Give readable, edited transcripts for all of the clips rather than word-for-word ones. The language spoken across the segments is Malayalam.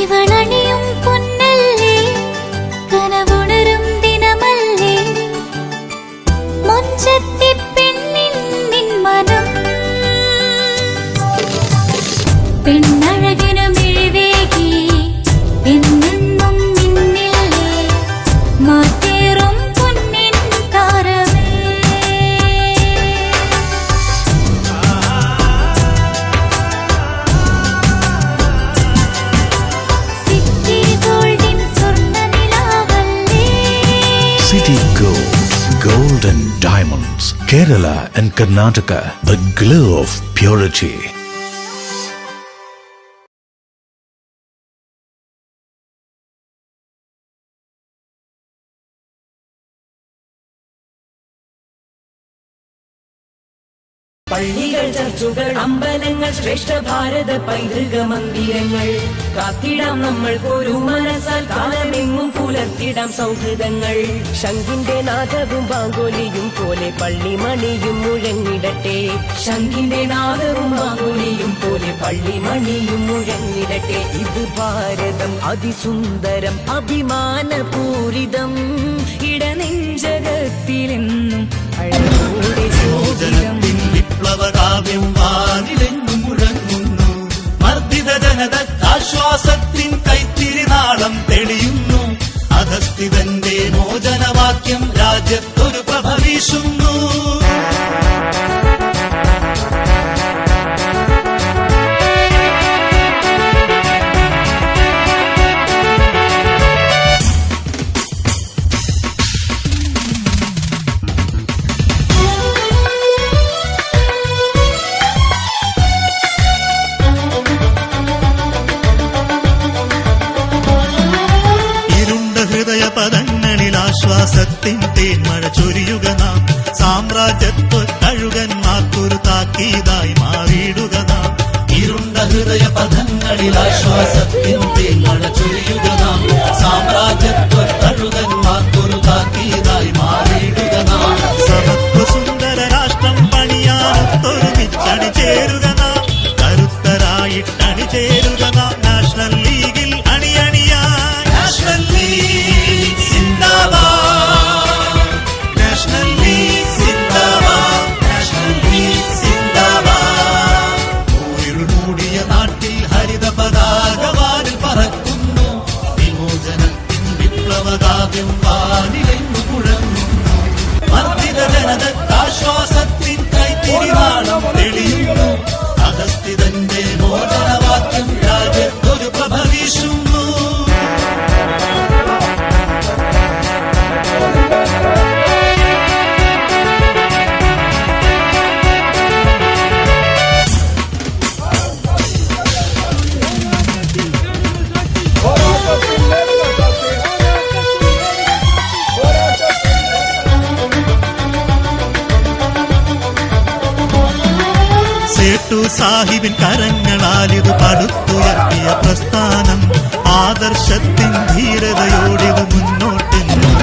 ഇവളണിയും പൊന്നല്ലേ കനവുണരും ദിനമല്ലേ മുഞ്ചത്തി പെണ്ണിൻ നിൻ മനം പെണ്ണഴകിനു മിഴിവേകി എന്നെന്നും നിന്നില്ലേ മാറ്റേറും പൊന്നിൻ താരമേ സിറ്റി ഗോൾഡിൻ സ്വർണ്ണനിലാവല്ലേ City Gold, Gold and Diamonds, Kerala and Karnataka, the glow of purity. പള്ളികൾ ചർച്ചുകൾ അമ്പലങ്ങൾ ശ്രേഷ്ഠ ഭാരത പൈതൃക മന്ദിരങ്ങൾ കാത്തിടാം നമ്മൾക്കൊരു മനസ്സാൽ കാലമെങ്ങും പുലർത്തിടാം സൗഹൃദങ്ങൾ ശംഖിന്റെ നാദവും ബാങ്കോലിയും പോലെ പള്ളിമണിയും മുഴങ്ങിടട്ടെ ശംഖിന്റെ നാദവും ബാങ്കോലിയും പോലെ പള്ളിമണിയും മുഴങ്ങിടട്ടെ ഇത് ഭാരതം അതിസുന്ദരം അഭിമാനപൂരിതം ഇടനെഞ്ചകത്തിലെന്നും അഴകോടെ ശോഭിതം വിപ്ലവകാവ്യം വാനിലെങ്ങും മുഴങ്ങുന്നു മർദ്ദിത ജനതക്കാശ്വാസത്തിൻ കൈത്തിരിനാളം തെളിയുന്നു അധസ്ഥിതന്റെ മോചനവാക്യം രാജ്യത്തൊരു പ്രഭ വീശുന്നു പദങ്ങളിൽ ആശ്വാസത്തിൻ തേന്മഴ ചൊരിയുക നാം സാമ്രാജ്യത്വ കഴുകന്മാർക്കൊരു താക്കീതായി മാറിയിടുക നാം ഇരുണ്ട ഹൃദയ പദങ്ങളിൽ ആശ്വാസത്തിൻ തേന്മഴ ചൊരിയുക നാം സാമ്രാജ്യത്വ കഴുകന്മാർക്കൊരു താക്കീതായി മാറിയിടുക നാം സമത്വ സുന്ദര രാഷ്ട്രം പണിയാനൊത്തൊരുമിച്ചണി ചേരുക നാം കരുത്തരായിട്ടണി ചേരുക നാം നാഷണൽ ലീഗിൽ അണിയണിയായി നാഷണൽ നാട്ടിൽ ഹരിത പതാകവാനിൽ പറക്കുന്നു വിമോചനത്തിൻ വിപ്ലവകാവ്യം വാനിലെങ്ങു മുഴങ്ങുന്നു മർദ്ദിത ജനതക്കാശ്വാസത്തിൻ കൈത്തിരിനാളം തെളിയുന്നു അധസ്ഥിതന്റെ മോചനവാക്യം രാജ്യത്തൊരു പ്രഭ വീശുന്നു സേട്ടു സാഹിബിൻ കരങ്ങളാലിത് പടുത്തുയർത്തിയ പ്രസ്ഥാനം ആദർശത്തിൻ ധീരതയോടിത് മുന്നോട്ടെന്നും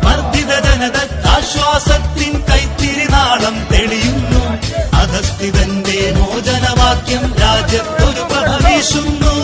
മർദ്ദിത ജനതക്കാശ്വാസത്തിൻ കൈത്തിരിനാളം തെളിയുന്നു അധസ്ഥിതന്റെ മോചനവാക്യം രാജ്യത്തൊരു പ്രഭ വീശുന്നു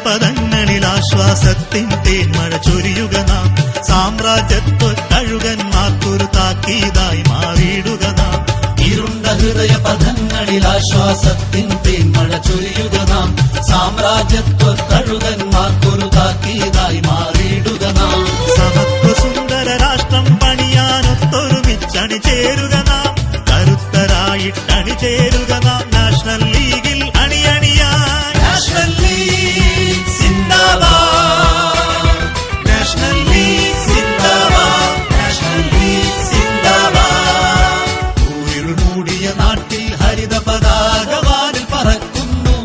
പദങ്ങളിൽ ആശ്വാസത്തിൻ തേന്മഴ ചൊരിയുക നാം സാമ്രാജ്യത്വ കഴുകന്മാർക്കൊരു താക്കീതായി മാറിയിടുക നാം ഇരുണ്ട ഹൃദയ പദങ്ങളിൽ ആശ്വാസത്തിൻ തേന്മഴ ചൊരിയുക നാം സാമ്രാജ്യത്വ കഴുകന്മാർക്കൊരു താക്കീതായി മാറിയിടുക നാം സമത്വ സുന്ദര രാഷ്ട്രം പണിയാനൊത്തൊരുമിച്ചണി ചേരുക നാം കരുത്തരായിട്ടണി ചേരുക നാം നാഷണൽ ലീഗിൽ അണിയണിയായി നാഷണൽ ലീഗ് സിന്ദാബാദ് നാഷണൽ ലീഗ് സിന്ദാബാദ് നാഷണൽ ലീഗ് സിന്ദാബാദ് ഊരുമൂടിയ നാട്ടിൽ ഹരിത പതാകവാനിൽ പറക്കുന്നു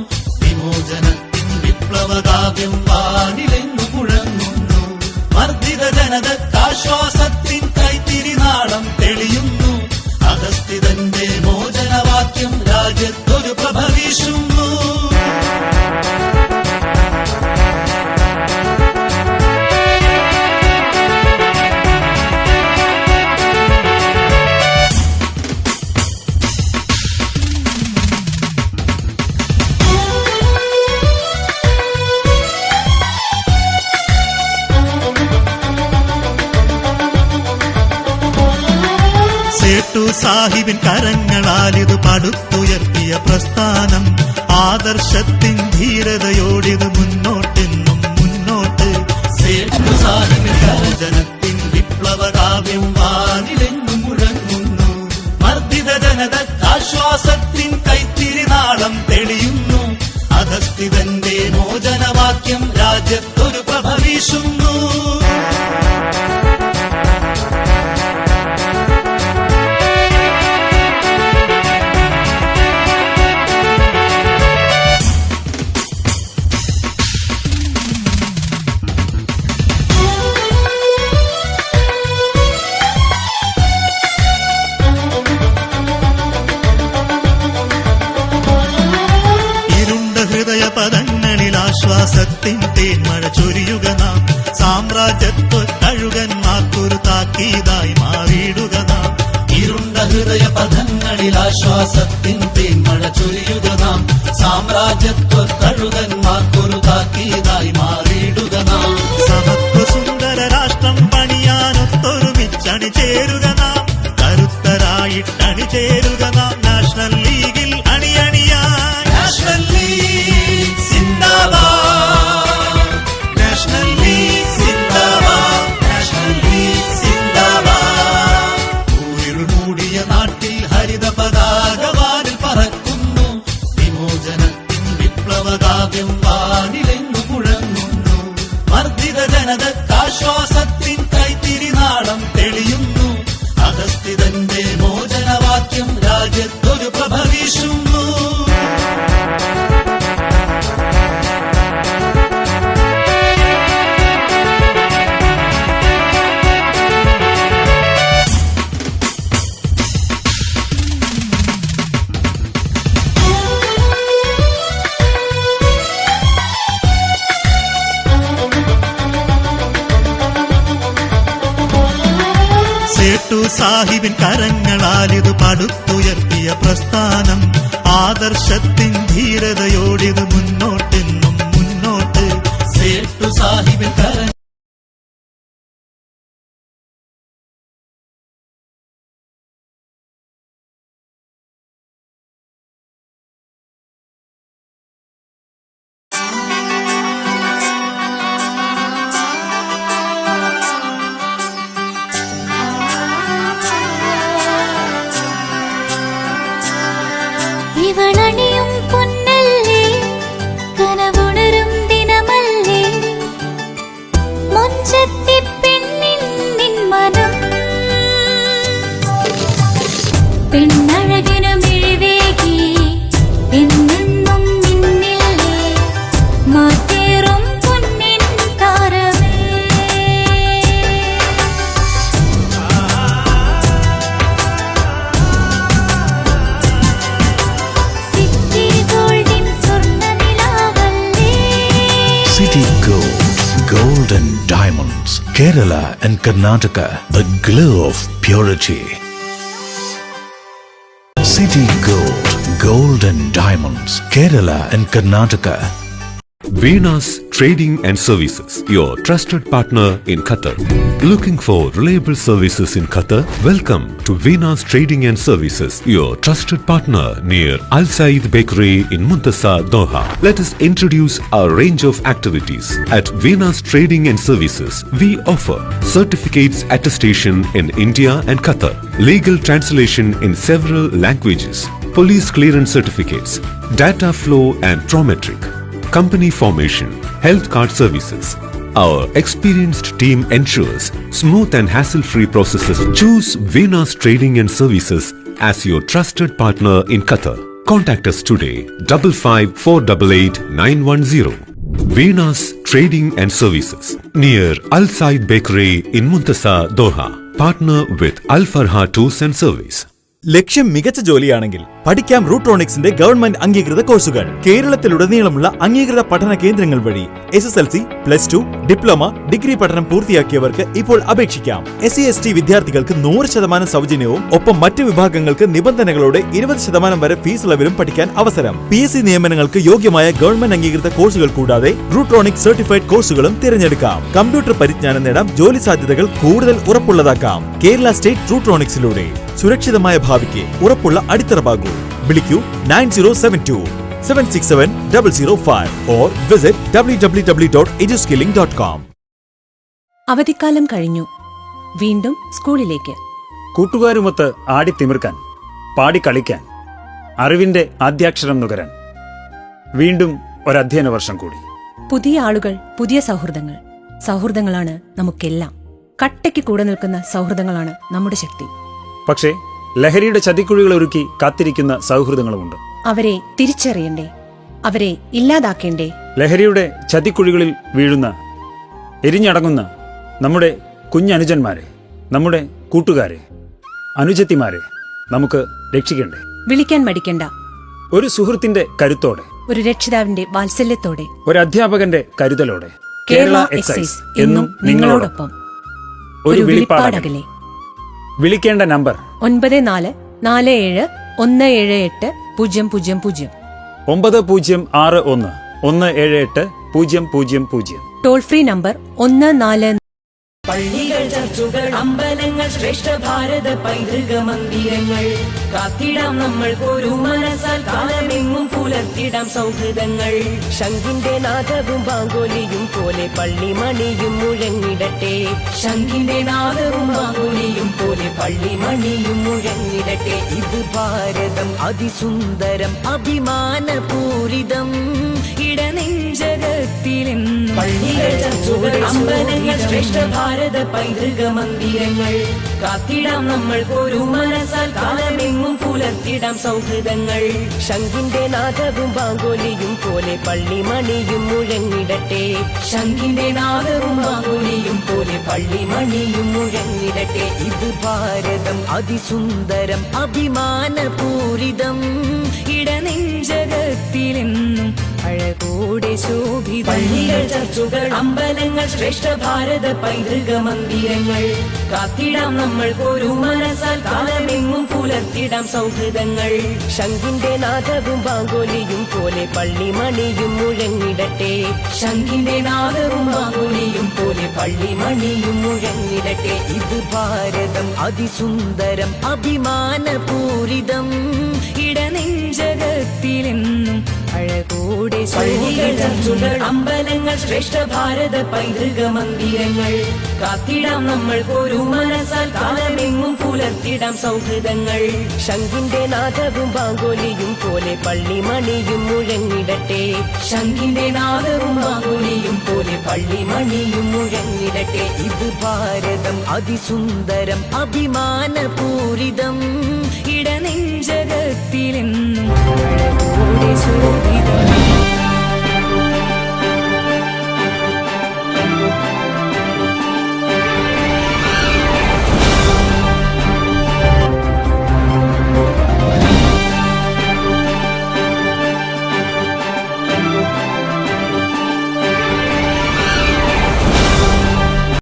വിമോചനത്തിൻ വിപ്ലവകാവ്യം സാഹിബിൻ കരങ്ങളാലിത് പടുത്തുയർത്തിയ പ്രസ്ഥാനം. ആദർശത്തിൻ ധീരതയോടിത് മുന്നോട്ടെന്നും മുന്നോട്ട്. സേഠു സാഹിബിൻ കരജനത്തിൻ വിപ്ലവകാവ്യം വാനിലെങ്ങും മുഴങ്ങുന്നു. മർദ്ദിത ജനതക്കാശ്വാസത്തിൻ കൈത്തിരിനാളം തെളിയുന്നു. അധസ്ഥിതന്റെ മോചനവാക്യം രാജ്യത്തൊരു പ്രഭ വീശുന്നു. പദങ്ങളിൽ ആശ്വാസത്തിൻ തേന്മഴ ചൊരിയുക നാം. സാമ്രാജ്യത്വ കഴുകന്മാർക്കൊരു താക്കീതായി മാറിയിടുക നാം. ഇരുണ്ട ഹൃദയ പദങ്ങളിൽ ആശ്വാസത്തിൻ തേന്മഴ ചൊരിയുക നാം. സാമ്രാജ്യത്വ കഴുകന്മാർക്കൊരു താക്കീതായി മാറിയിടുക നാം. സമത്വ സുന്ദര രാഷ്ട്രം പണിയാനൊത്തൊരുമിച്ചണി ചേരുക നാം. കരുത്തരായിട്ടണി ചേരുക നാം. നാഷണൽ ലീഗിൽ അണിയണിയായി. നാഷണൽ ലീഗ് സിന്ദാബാദ്. നാഷണൽ ലീഗ് സിന്ദാബാദ്. നാഷണൽ ലീഗ് സിന്ദാബാദ്. ഊരിൽ മൂടിയ നാട്ടിൽ ഹരിത പതാക വാനിൽ പറക്കുന്നു. വിമോചനത്തിൻ വിപ്ലവകാവ്യം വാനിലെങ്ങു മുഴങ്ങുന്നു. മർദ്ദിത ജനതക്കാശ്വാസത്തിൻ കൈത്തിരിനാളം തെളിയുന്നു. അധസ്ഥിതന്റെ മോചനവാക്യം രാജ്യത്തൊരു പ്രഭ വീശുന്നു. സേട്ടു സാഹിബിൻ കരങ്ങളാലിത് പടുത്തുയർത്തിയ പ്രസ്ഥാനം. ആദർശത്തിൻ ധീരതയോടിത് മുന്നോട്ടെന്നും മുന്നോട്ട്. സേട്ടു സാഹിബിൻ കരങ്ങൾ ഇവളണിയും പൊന്നല്ലേ, കനവുണരും ദിനമല്ലേ, മൊഞ്ചത്തി പെണ്ണിൻ നിൻ മനം. പെണ്ണഴകിനു മിഴിവേകി എന്നെന്നും നിന്നില്ലേ, മാറ്റേറും പൊന്നിൻ താരമേ. City Gold, Gold and Diamonds, Kerala and Karnataka, the glow of purity. City Gold, Gold and Diamonds, Kerala and Karnataka. Venus Trading and Services, your trusted partner in Qatar. Looking for reliable services in Qatar? Welcome to Venus Trading and Services, your trusted partner near Al Said Bakery in Muntasa, Doha. Let us introduce our range of activities. At Venus Trading and Services, we offer certificates attestation in India and Qatar, legal translation in several languages, police clearance certificates, data flow and prometric, company formation, health card services. Our experienced team ensures smooth and hassle-free processes. Choose Venus Trading and Services as your trusted partner in Qatar. Contact us today 55488910. Venus Trading and Services near Al Said Bakery in Muntasa, Doha. Partner with Al Farha Tours and Service. ലക്ഷ്യം മികച്ച ജോലിയാണെങ്കിൽ പഠിക്കാം റൂട്രോണിക്സിന്റെ ഗവൺമെന്റ് അംഗീകൃത കോഴ്സുകൾ. കേരളത്തിലുടനീളമുള്ള അംഗീകൃത പഠന കേന്ദ്രങ്ങൾ വഴി SSLC, +2, ഡിപ്ലോമ, ഡിഗ്രി പഠനം പൂർത്തിയാക്കിയവർക്ക് ഇപ്പോൾ അപേക്ഷിക്കാം. SC/ST വിദ്യാർത്ഥികൾക്ക് 100% സൗജന്യവും ഒപ്പം മറ്റ് വിഭാഗങ്ങൾക്ക് നിബന്ധനകളോടെ 20% വരെ ഫീസ് ഇളവിലും പഠിക്കാൻ അവസരം. PSC നിയമനങ്ങൾക്ക് യോഗ്യമായ ഗവൺമെന്റ് അംഗീകൃത കോഴ്സുകൾ കൂടാതെ റൂട്രോണിക്സ് സർട്ടിഫൈഡ് കോഴ്സുകളും തിരഞ്ഞെടുക്കാം. കമ്പ്യൂട്ടർ പരിജ്ഞാനം നേടാം, ജോലി സാധ്യതകൾ കൂടുതൽ ഉറപ്പുള്ളതാക്കാം. കേരള സ്റ്റേറ്റ് റൂട്രോണിക്സിലൂടെ സുരക്ഷിതമായ ഭാവിക്ക് ഉറപ്പുള്ള അടിത്തറ. വിളിക്കൂ 9072-767-005 or visit www.eduskilling.com. അവധിക്കാലം കഴിഞ്ഞു. വീണ്ടും സ്കൂളിലേക്ക്. കൂട്ടുകാരുമൊത്ത് ആടിത്തിമിർക്കാൻ, പാടിക്കളിക്കാൻ, അറിവിന്റെ ആദ്യാക്ഷരം നുകരാൻ. വീണ്ടും ഒരധ്യയന വർഷം കൂടി. പുതിയ ആളുകൾ, പുതിയ സൗഹൃദങ്ങൾ. സൗഹൃദങ്ങളാണ് നമുക്കെല്ലാം. കട്ടയ്ക്ക് കൂടെ നിൽക്കുന്ന സൗഹൃദങ്ങളാണ് നമ്മുടെ ശക്തി. പക്ഷേ ലഹരിയുടെ ചതിക്കുഴികൾ ഒരുക്കി കാത്തിരിക്കുന്ന സൗഹൃദങ്ങളുമുണ്ട്. അവരെ തിരിച്ചറിയണ്ടേ? അവരെ ഇല്ലാതാക്കേണ്ടേ? ലഹരിയുടെ ചതിക്കുഴികളിൽ വീഴുന്ന, എരിഞ്ഞടങ്ങുന്ന നമ്മുടെ കുഞ്ഞനുജന്മാരെ, നമ്മുടെ കൂട്ടുകാരെ, അനുജത്തിമാരെ നമുക്ക് രക്ഷിക്കണ്ടേ? വിളിക്കാൻ മടിക്കണ്ട. ഒരു സുഹൃത്തിന്റെ കരുത്തോടെ, ഒരു രക്ഷിതാവിന്റെ വാത്സല്യത്തോടെ, ഒരു അധ്യാപകന്റെ കരുതലോടെ കേരള എക്സൈസ് എന്നും നിങ്ങളോടൊപ്പം. ഒരു വിളിപ്പാടകലെ. വിളിക്കേണ്ട നമ്പർ 9447178000. 9061-178-000. Toll free number 14. പള്ളികൾ, ചർച്ചുകൾ, അമ്പലങ്ങൾ, ശ്രേഷ്ഠ ഭാരത പൈതൃക മന്ദിരങ്ങൾ. കാത്തിടാം നമ്മൾ ഒരു മനസ്സാൽ, കാലമെങ്ങും പുലർത്തിടാം സൗഹൃദങ്ങൾ. ശംഖിന്റെ നാദവും ബാങ്കോലിയും പോലെ പള്ളിമണിയും മുഴങ്ങിടട്ടെ. ശംഖിന്റെ നാദവും ബാങ്കോലിയും പോലെ പള്ളിമണിയും മുഴങ്ങിടട്ടെ. ഇത് ഭാരതം അതിസുന്ദരം, അഭിമാനപൂരിതം, ഇടനെഞ്ചകത്തിലെന്നും. പള്ളികൾ, ചർച്ചുകൾ, അമ്പലങ്ങൾ, ശ്രേഷ്ഠ ഭാരത പൈതൃക മന്ദിരങ്ങൾ. കാത്തിടാം നമ്മൾ ഒരു മനസ്സാൽ, കാലമെങ്ങും പുലർത്തിടാം സൗഹൃദങ്ങൾ. ശംഖിന്റെ നാദവും ബാങ്കോലിയും പോലെ പള്ളിമണിയും മുഴങ്ങിടട്ടെ. ശംഖിന്റെ നാദവും ബാങ്കോലിയും പോലെ പള്ളിമണിയും മുഴങ്ങിടട്ടെ. ഇത് ഭാരതം അതിസുന്ദരം, അഭിമാനപൂരിതം, ഇടനെഞ്ചകത്തിലെന്നും അഴകോടെ ശോഭിതം. പള്ളികൾ, ചർച്ചുകൾ, അമ്പലങ്ങൾ, ശ്രേഷ്ഠ ഭാരത പൈതൃക മന്ദിരങ്ങൾ. കാത്തിടാം നമ്മൾ ഒരു മനസ്സാൽ, കാലമെങ്ങും പുലർത്തിടാം സൗഹൃദങ്ങൾ. ശംഖിന്റെ നാദവും ബാങ്കോലിയും പോലെ പള്ളിമണിയും മുഴങ്ങിടട്ടെ. ശംഖിന്റെ നാദവും ബാങ്കോലിയും പോലെ പള്ളിമണിയും മുഴങ്ങിടട്ടെ. ഇത് ഭാരതം അതിസുന്ദരം, അഭിമാനപൂരിതം, ഇടനെഞ്ചകത്തിലെന്നും അഴകോടെ പള്ളികൾ, ചർച്ചുകൾ, അമ്പലങ്ങൾ, ശ്രേഷ്ഠ ഭാരത പൈതൃക മന്ദിരങ്ങൾ. കാത്തിടാം നമ്മൾ ഒരു മനസ്സാൽ, കാലമെങ്ങും പുലർത്തിടാം സൗഹൃദങ്ങൾ. ശംഖിന്റെ നാദവും ബാങ്കോലിയും പോലെ പള്ളിമണിയും മുഴങ്ങിടട്ടെ. ശംഖിന്റെ നാദവും ബാങ്കോലിയും പോലെ പള്ളിമണിയും മുഴങ്ങിടട്ടെ. ഇത് ഭാരതം അതിസുന്ദരം, അഭിമാനപൂരിതം,